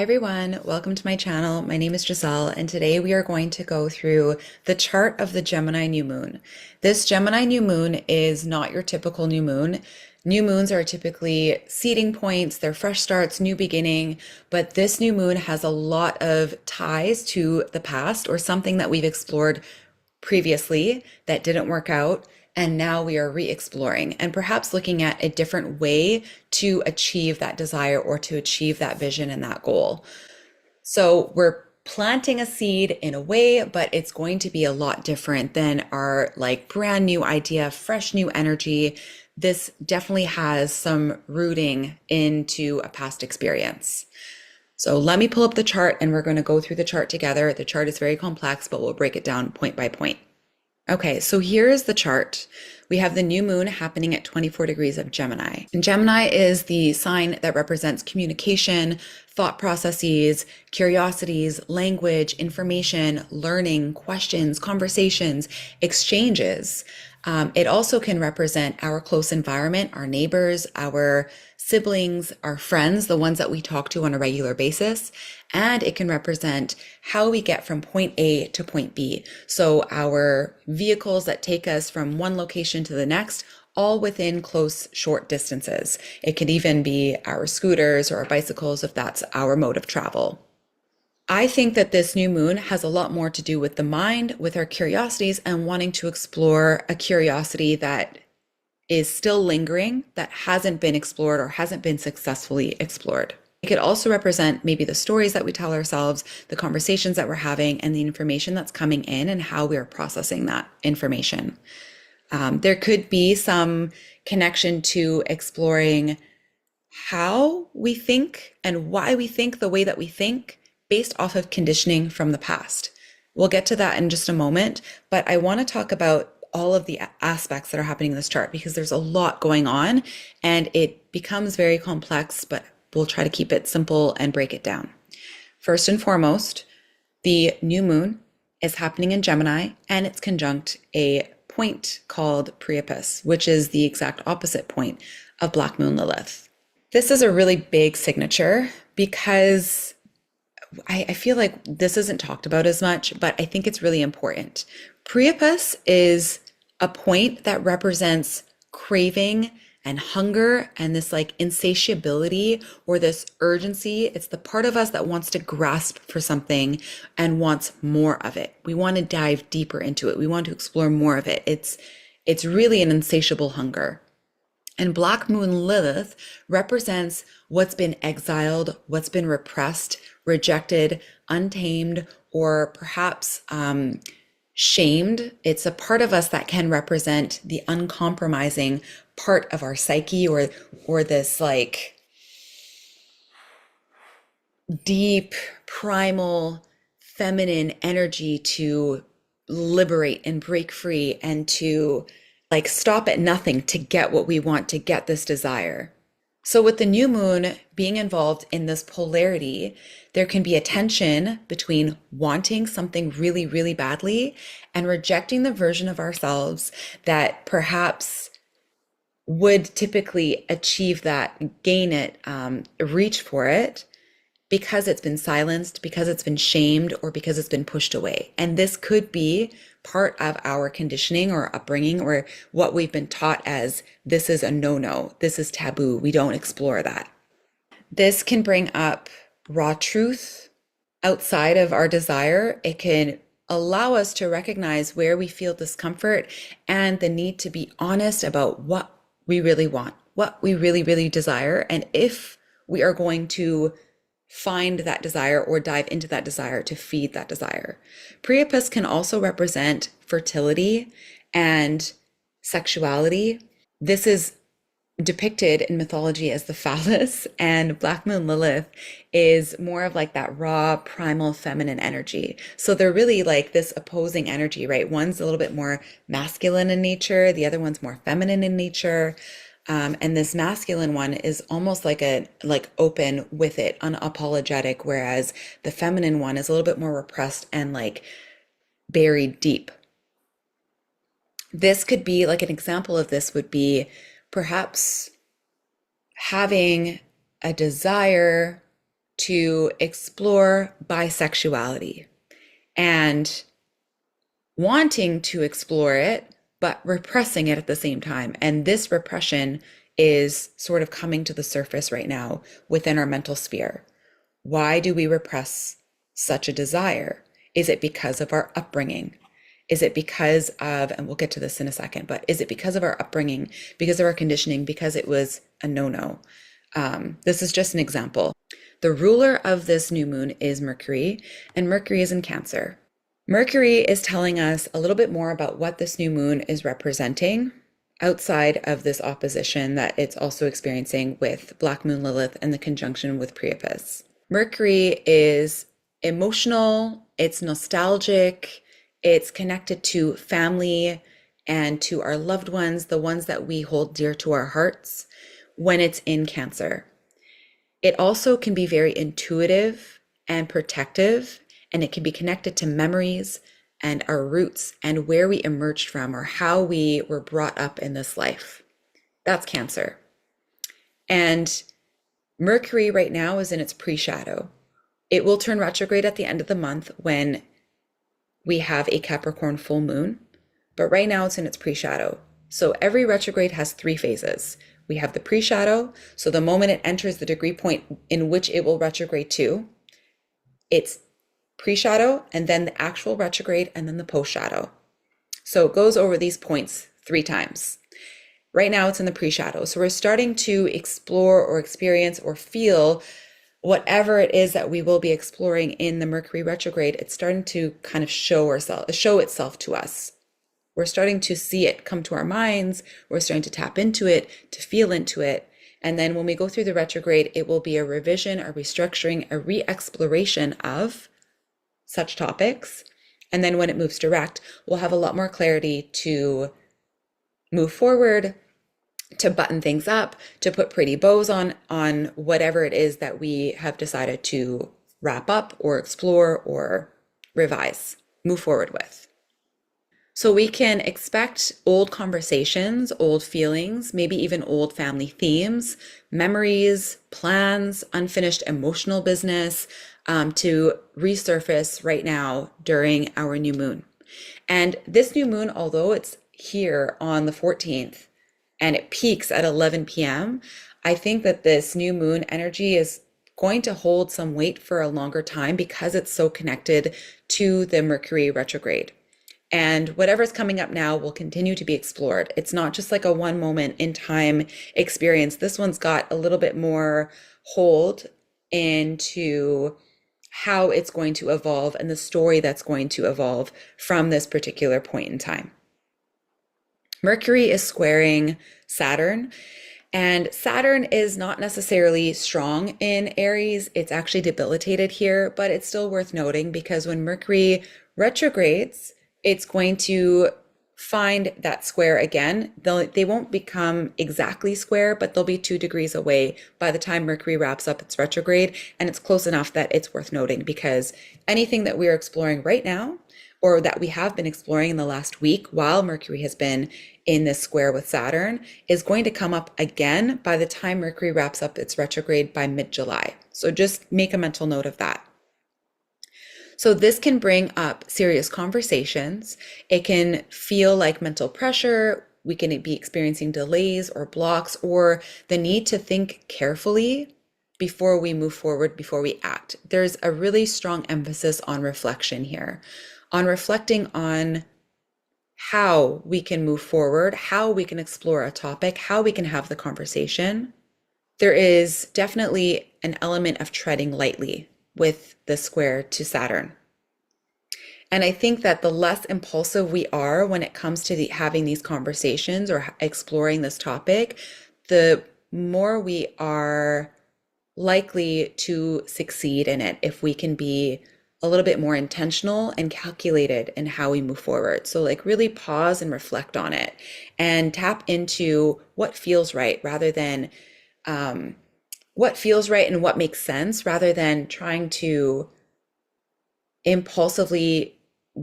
everyone, welcome to my channel. My name is Giselle, and today we are going to go through the chart of the Gemini New Moon. This Gemini New Moon is not your typical new moon. New moons are typically seeding points, they're fresh starts, new beginning, but this new moon has a lot of ties to the past or something that we've explored previously that didn't work out. And now we are re-exploring and perhaps looking at a different way to achieve that desire or to achieve that vision and that goal. So we're planting a seed in a way, but it's going to be a lot different than our like brand new idea, fresh new energy. This definitely has some rooting into a past experience. So let me pull up the chart and we're going to go through the chart together. The chart is very complex, but we'll break it down point by point. Okay, so here is the chart. We have the new moon happening at 24 degrees of Gemini. And Gemini is the sign that represents communication, thought processes, curiosities, language, information, learning, questions, conversations, exchanges. It also can represent our close environment, our neighbors, our siblings, our friends, the ones that we talk to on a regular basis. And it can represent how we get from point A to point B. So our vehicles that take us from one location to the next, all within close, short distances. It could even be our scooters or our bicycles if that's our mode of travel. I think that this new moon has a lot more to do with the mind, with our curiosities, and wanting to explore a curiosity that is still lingering, that hasn't been explored or hasn't been successfully explored. It could also represent maybe the stories that we tell ourselves, the conversations that we're having, and the information that's coming in and how we are processing that information. There could be some connection to exploring how we think and why we think the way that we think based off of conditioning from the past. We'll get to that in just a moment, but I want to talk about all of the aspects that are happening in this chart because there's a lot going on and it becomes very complex, but we'll try to keep it simple and break it down. First and foremost, the new moon is happening in Gemini and it's conjunct a point called Priapus, which is the exact opposite point of Black Moon Lilith. This is a really big signature because I feel like this isn't talked about as much, but I think it's really important. Priapus is a point that represents craving and hunger and this like insatiability or this urgency. It's the part of us that wants to grasp for something and wants more of it. We want to dive deeper into it. We want to explore more of it. It's really an insatiable hunger. And Black Moon Lilith represents what's been exiled, what's been repressed, rejected, untamed, or perhaps shamed. It's a part of us that can represent the uncompromising part of our psyche or this like deep, primal, feminine energy to liberate and break free and to like stop at nothing to get what we want, to get this desire. So with the new moon being involved in this polarity, there can be a tension between wanting something really, really badly and rejecting the version of ourselves that perhaps would typically achieve that, gain it, reach for it because it's been silenced, because it's been shamed, or because it's been pushed away. And this could be part of our conditioning or upbringing or what we've been taught as this is a no-no, this is taboo, we don't explore that. This can bring up raw truth outside of our desire. It can allow us to recognize where we feel discomfort and the need to be honest about what we really want, what we really, really desire, and if we are going to find that desire or dive into that desire to feed that desire. Priapus can also represent fertility and sexuality. This is depicted in mythology as the phallus, and Black Moon Lilith is more of like that raw, primal, feminine energy. So they're really like this opposing energy, right? One's a little bit more masculine in nature, the other one's more feminine in nature. And this masculine one is almost like open with it, unapologetic, whereas the feminine one is a little bit more repressed and like buried deep. This could be like an example of this would be perhaps having a desire to explore bisexuality and wanting to explore it, but repressing it at the same time. And this repression is sort of coming to the surface right now within our mental sphere. Why do we repress such a desire? Is it because of our upbringing? Is it because of, and we'll get to this in a second, but is it because of our upbringing, because of our conditioning, because it was a no-no? This is just an example. The ruler of this new moon is Mercury, and Mercury is in Cancer. Mercury is telling us a little bit more about what this new moon is representing outside of this opposition that it's also experiencing with Black Moon Lilith and the conjunction with Priapus. Mercury is emotional, it's nostalgic, it's connected to family and to our loved ones, the ones that we hold dear to our hearts when it's in Cancer. It also can be very intuitive and protective, and it can be connected to memories and our roots and where we emerged from or how we were brought up in this life. That's Cancer. And Mercury right now is in its pre-shadow. It will turn retrograde at the end of the month when we have a Capricorn full moon, but right now it's in its pre-shadow. So every retrograde has 3 phases. We have the pre-shadow, so the moment it enters the degree point in which it will retrograde to, it's pre-shadow, and then the actual retrograde, and then the post-shadow. So it goes over these points 3 times. Right now it's in the pre-shadow. So we're starting to explore or experience or feel whatever it is that we will be exploring in the Mercury retrograde. It's starting to kind of show itself to us. We're starting to see it come to our minds. We're starting to tap into it, to feel into it. And then when we go through the retrograde, it will be a revision, a restructuring, a re-exploration of such topics. And then when it moves direct, we'll have a lot more clarity to move forward, to button things up, to put pretty bows on whatever it is that we have decided to wrap up or explore or revise, move forward with. So we can expect old conversations, old feelings, maybe even old family themes, memories, plans, unfinished emotional business to resurface right now during our new moon. And this new moon, although it's here on the 14th and it peaks at 11 p.m., I think that this new moon energy is going to hold some weight for a longer time because it's so connected to the Mercury retrograde. And whatever's coming up now will continue to be explored. It's not just like a one moment in time experience. This one's got a little bit more hold into how it's going to evolve and the story that's going to evolve from this particular point in time. Mercury is squaring Saturn, and Saturn is not necessarily strong in Aries. It's actually debilitated here, but it's still worth noting because when Mercury retrogrades, it's going to find that square again. They won't become exactly square, but they'll be 2 degrees away by the time Mercury wraps up its retrograde. And it's close enough that it's worth noting because anything that we are exploring right now, or that we have been exploring in the last week while Mercury has been in this square with Saturn, is going to come up again by the time Mercury wraps up its retrograde by mid-July. So just make a mental note of that. So this can bring up serious conversations. It can feel like mental pressure. We can be experiencing delays or blocks or the need to think carefully before we move forward, before we act. There's a really strong emphasis on reflection here, on reflecting on how we can move forward, how we can explore a topic, how we can have the conversation. There is definitely an element of treading lightly with the square to Saturn. And I think that the less impulsive we are when it comes to having these conversations or exploring this topic, the more we are likely to succeed in it if we can be a little bit more intentional and calculated in how we move forward. So like really pause and reflect on it and tap into what feels right rather than what feels right and what makes sense rather than trying to impulsively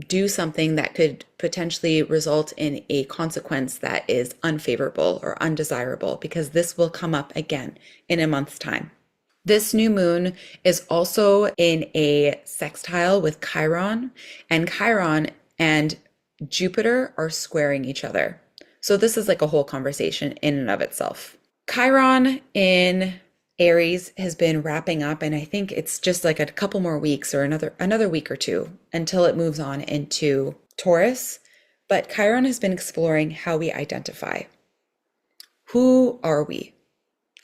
do something that could potentially result in a consequence that is unfavorable or undesirable, because this will come up again in a month's time. This new moon is also in a sextile with Chiron, and Chiron and Jupiter are squaring each other. So this is like a whole conversation in and of itself. Chiron in Aries has been wrapping up, and I think it's just like a couple more weeks or another week or two until it moves on into Taurus. But Chiron has been exploring how we identify. Who are we?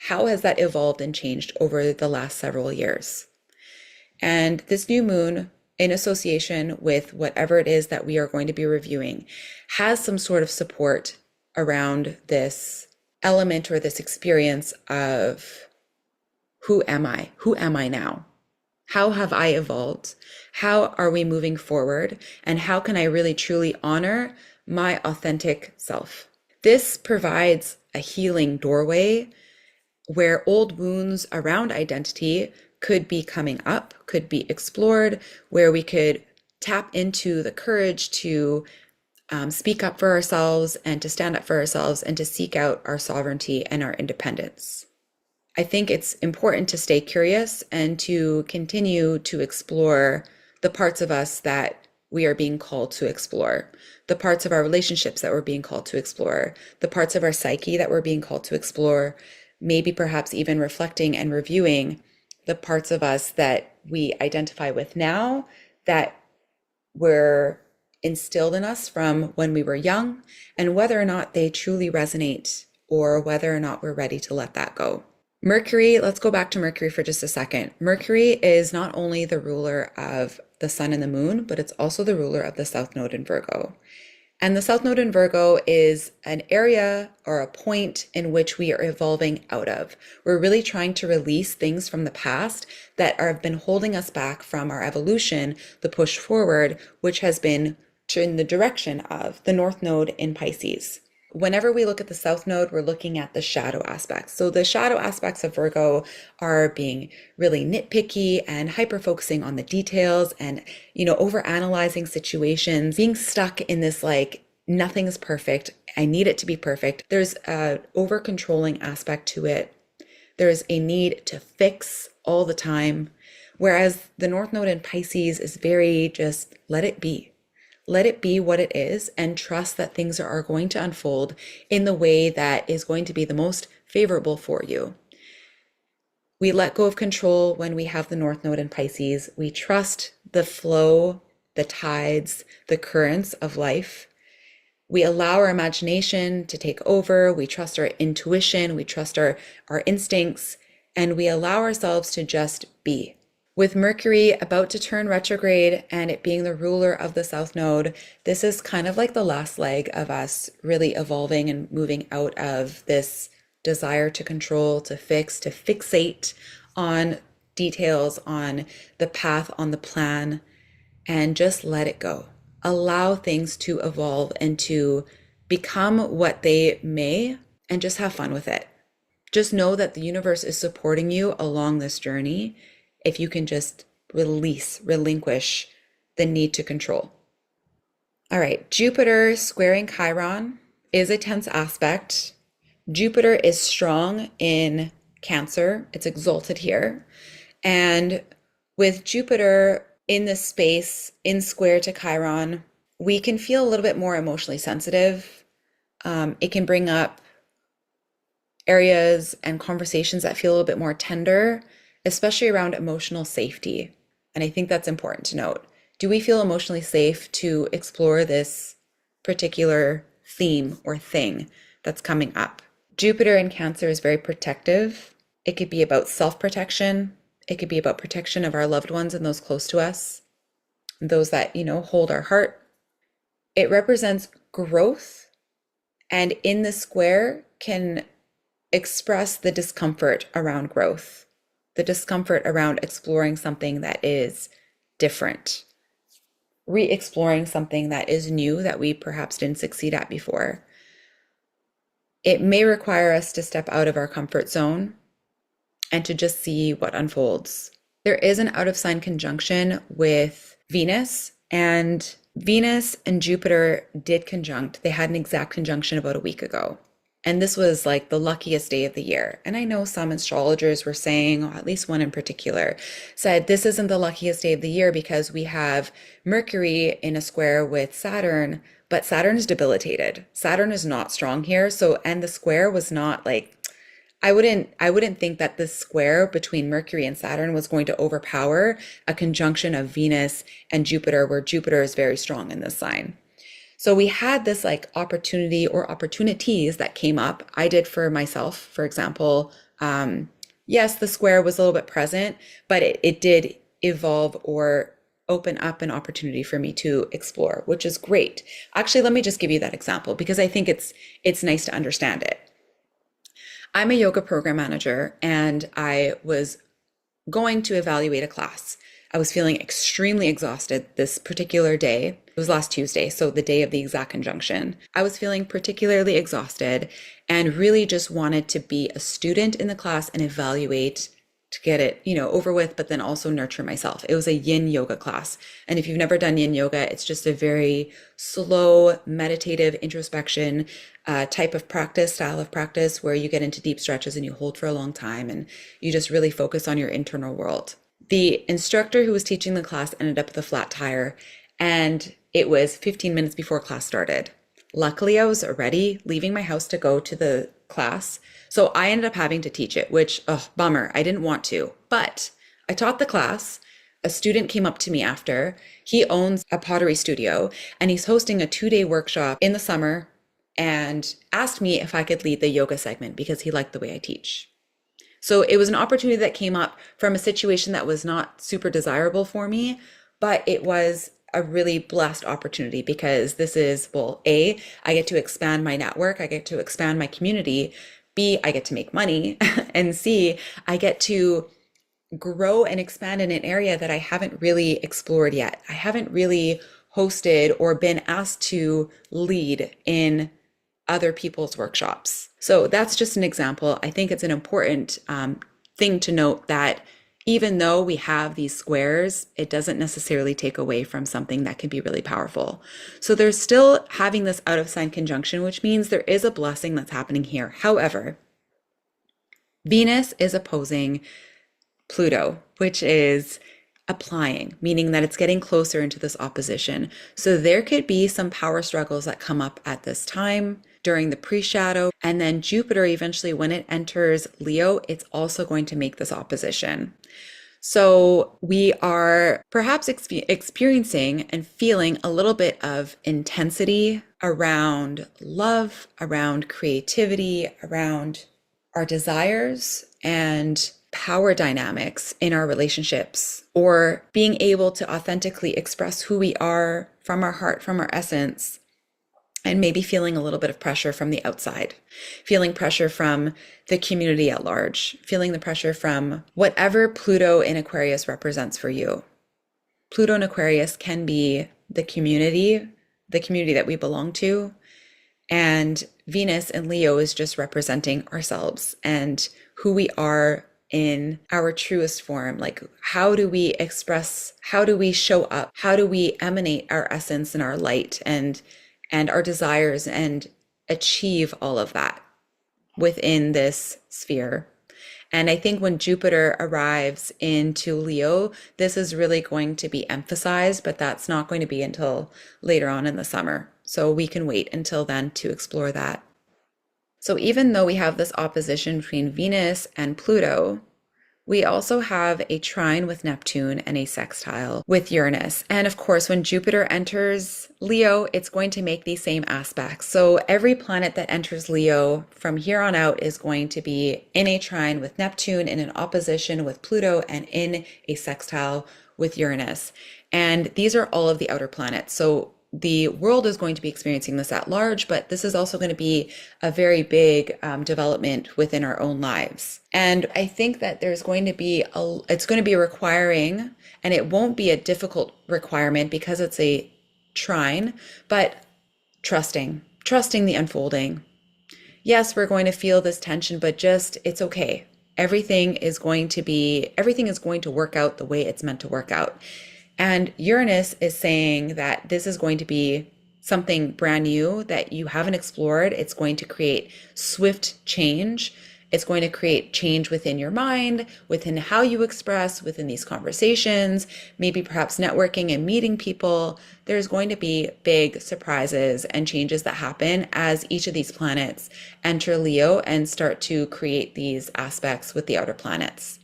How has that evolved and changed over the last several years? And this new moon, in association with whatever it is that we are going to be reviewing, has some sort of support around this element or this experience of who am I? Who am I now? How have I evolved? How are we moving forward? And how can I really truly honor my authentic self? This provides a healing doorway where old wounds around identity could be coming up, could be explored, where we could tap into the courage to speak up for ourselves and to stand up for ourselves and to seek out our sovereignty and our independence. I think it's important to stay curious and to continue to explore the parts of us that we are being called to explore, the parts of our relationships that we're being called to explore, the parts of our psyche that we're being called to explore, maybe perhaps even reflecting and reviewing the parts of us that we identify with now that were instilled in us from when we were young, and whether or not they truly resonate or whether or not we're ready to let that go. Mercury, let's go back to Mercury for just a second. Mercury is not only the ruler of the sun and the moon, but it's also the ruler of the South Node in Virgo. And the South Node in Virgo is an area or a point in which we are evolving out of. We're really trying to release things from the past that have been holding us back from our evolution, the push forward, which has been in the direction of the North Node in Pisces. Whenever we look at the South Node, we're looking at the shadow aspects. So the shadow aspects of Virgo are being really nitpicky and hyper-focusing on the details and, over analyzing situations, being stuck in this like, nothing's perfect. I need it to be perfect. There's a over-controlling aspect to it. There's a need to fix all the time. Whereas the North Node in Pisces is very just let it be. Let it be what it is and trust that things are going to unfold in the way that is going to be the most favorable for you. We let go of control when we have the North Node in Pisces. We trust the flow, the tides, the currents of life. We allow our imagination to take over. We trust our intuition. We trust our instincts, and we allow ourselves to just be. With Mercury about to turn retrograde and it being the ruler of the South Node, this is kind of like the last leg of us really evolving and moving out of this desire to control, to fix, to fixate on details, on the path, on the plan, and just let it go. Allow things to evolve and to become what they may and just have fun with it. Just know that the universe is supporting you along this journey if you can just relinquish the need to control. All right, Jupiter squaring Chiron is a tense aspect. Jupiter is strong in Cancer. It's exalted here. And with Jupiter in this space, in square to Chiron, we can feel a little bit more emotionally sensitive. It can bring up areas and conversations that feel a little bit more tender, especially around emotional safety. And I think that's important to note. Do we feel emotionally safe to explore this particular theme or thing that's coming up? Jupiter in Cancer is very protective. It could be about self-protection. It could be about protection of our loved ones and those close to us, those that, hold our heart. It represents growth, and in the square can express the discomfort around growth, the discomfort around exploring something that is different, re-exploring something that is new that we perhaps didn't succeed at before. It may require us to step out of our comfort zone and to just see what unfolds. There is an out of sign conjunction with Venus, and Venus and Jupiter did conjunct. They had an exact conjunction about a week ago. And this was like the luckiest day of the year. And I know some astrologers were saying, or at least one in particular, said this isn't the luckiest day of the year because we have Mercury in a square with Saturn, but Saturn is debilitated. Saturn is not strong here. So, and the square was not like, I wouldn't think that this square between Mercury and Saturn was going to overpower a conjunction of Venus and Jupiter, where Jupiter is very strong in this sign. So we had this like opportunity or opportunities that came up. I did for myself, for example. Yes, the square was a little bit present, but it did evolve or open up an opportunity for me to explore, which is great. Actually, let me just give you that example because I think it's nice to understand it. I'm a yoga program manager and I was going to evaluate a class. I was feeling extremely exhausted this particular day. It was last Tuesday, so the day of the exact conjunction. I was feeling particularly exhausted and really just wanted to be a student in the class and evaluate to get it, over with, but then also nurture myself. It was a yin yoga class. And if you've never done yin yoga, it's just a very slow, meditative introspection type of practice, style of practice, where you get into deep stretches and you hold for a long time and you just really focus on your internal world. The instructor who was teaching the class ended up with a flat tire, and it was 15 minutes before class started. Luckily, I was already leaving my house to go to the class, so I ended up having to teach it, which, bummer, I didn't want to. But I taught the class. A student came up to me after. He owns a pottery studio, and he's hosting a 2-day workshop in the summer and asked me if I could lead the yoga segment because he liked the way I teach. So it was an opportunity that came up from a situation that was not super desirable for me, but it was a really blessed opportunity because this is, well, A, I get to expand my network, I get to expand my community, B, I get to make money, and C, I get to grow and expand in an area that I haven't really explored yet. I haven't really hosted or been asked to lead in other people's workshops. So that's just an example. I think it's an important thing to note that even though we have these squares, it doesn't necessarily take away from something that can be really powerful. So there's still having this out of sign conjunction, which means there is a blessing that's happening here. However, Venus is opposing Pluto, which is applying, meaning that it's getting closer into this opposition. So there could be some power struggles that come up at this time during the pre-shadow. And then Jupiter, eventually, when it enters Leo, it's also going to make this opposition. So we are perhaps experiencing and feeling a little bit of intensity around love, around creativity, around our desires and power dynamics in our relationships, or being able to authentically express who we are from our heart, from our essence, and maybe feeling a little bit of pressure from the outside, feeling pressure from the community at large, feeling the pressure from whatever Pluto in Aquarius represents for you. Pluto in Aquarius can be the community that we belong to, and Venus in Leo is just representing ourselves and who we are in our truest form. Like, how do we express, how do we show up, how do we emanate our essence and our light and our desires and achieve all of that within this sphere. And I think when Jupiter arrives into Leo, this is really going to be emphasized, but that's not going to be until later on in the summer. So we can wait until then to explore that. So even though we have this opposition between Venus and Pluto, we also have a trine with Neptune and a sextile with Uranus. And of course, when Jupiter enters Leo, it's going to make these same aspects. So every planet that enters Leo from here on out is going to be in a trine with Neptune, in an opposition with Pluto, and in a sextile with Uranus. And these are all of the outer planets. So the world is going to be experiencing this at large, but this is also going to be a very big development within our own lives. And I think that there's going to be it's going to be requiring, and it won't be a difficult requirement because it's a trine, but trusting the unfolding. Yes, we're going to feel this tension, but just, it's okay. Everything is going to work out the way it's meant to work out. And Uranus is saying that this is going to be something brand new that you haven't explored. It's going to create swift change. It's going to create change within your mind, within how you express, within these conversations, maybe perhaps networking and meeting people. There's going to be big surprises and changes that happen as each of these planets enter Leo and start to create these aspects with the outer planets.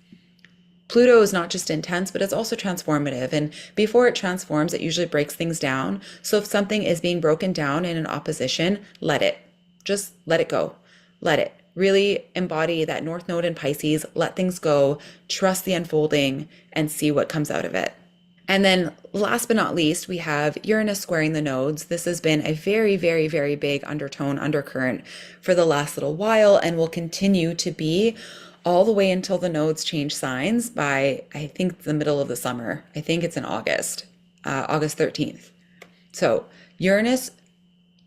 Pluto is not just intense, but it's also transformative. And before it transforms, it usually breaks things down. So if something is being broken down in an opposition, let it. Just let it go. Let it. Really embody that North Node in Pisces, let things go, trust the unfolding, and see what comes out of it. And then last but not least, we have Uranus squaring the nodes. This has been a very, very, very big undercurrent for the last little while and will continue to be all the way until the nodes change signs by, I think, the middle of the summer. I think it's in August 13th. So Uranus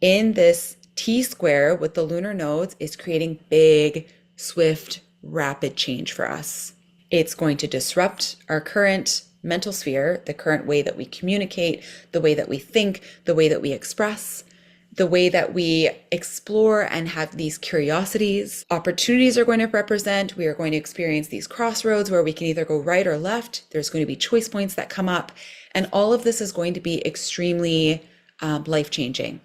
in this T-square with the lunar nodes is creating big, swift, rapid change for us. It's going to disrupt our current mental sphere, the current way that we communicate, the way that we think, the way that we express, the way that we explore and have these curiosities. Opportunities are going to represent, we are going to experience these crossroads where we can either go right or left. There's going to be choice points that come up. And all of this is going to be extremely life-changing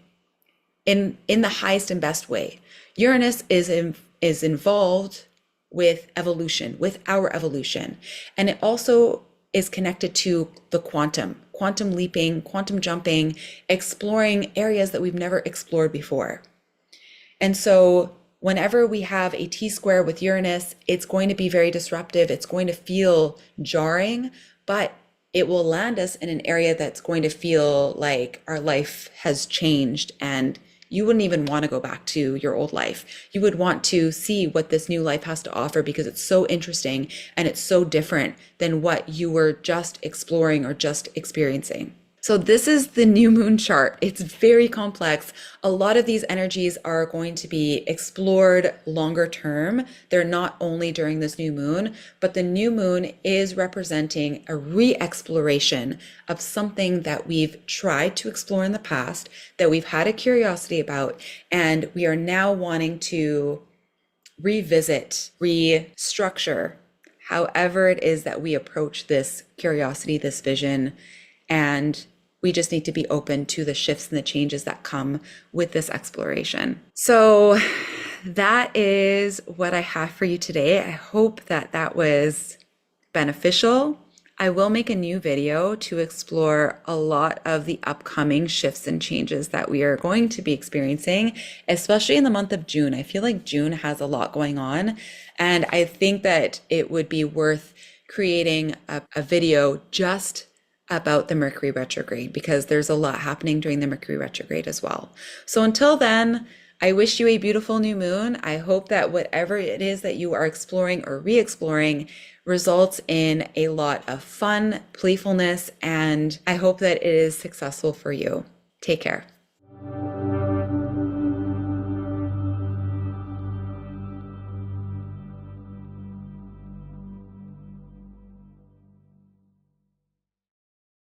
in the highest and best way. Uranus is involved with evolution, with our evolution. And it also is connected to the quantum leaping, quantum jumping, exploring areas that we've never explored before. And so whenever we have a T-square with Uranus, it's going to be very disruptive. It's going to feel jarring, but it will land us in an area that's going to feel like our life has changed and you wouldn't even want to go back to your old life. You would want to see what this new life has to offer because it's so interesting and it's so different than what you were just exploring or just experiencing. So this is the new moon chart. It's very complex. A lot of these energies are going to be explored longer term. They're not only during this new moon, but the new moon is representing a re-exploration of something that we've tried to explore in the past, that we've had a curiosity about, and we are now wanting to revisit, restructure, however it is that we approach this curiosity, this vision, and we just need to be open to the shifts and the changes that come with this exploration. So that is what I have for you today. I hope that that was beneficial. I will make a new video to explore a lot of the upcoming shifts and changes that we are going to be experiencing, especially in the month of June. I feel like June has a lot going on, and I think that it would be worth creating a video just about the Mercury retrograde because there's a lot happening during the Mercury retrograde as well. So until then, I wish you a beautiful new moon. I hope that whatever it is that you are exploring or re-exploring results in a lot of fun, playfulness, and I hope that it is successful for you. Take care.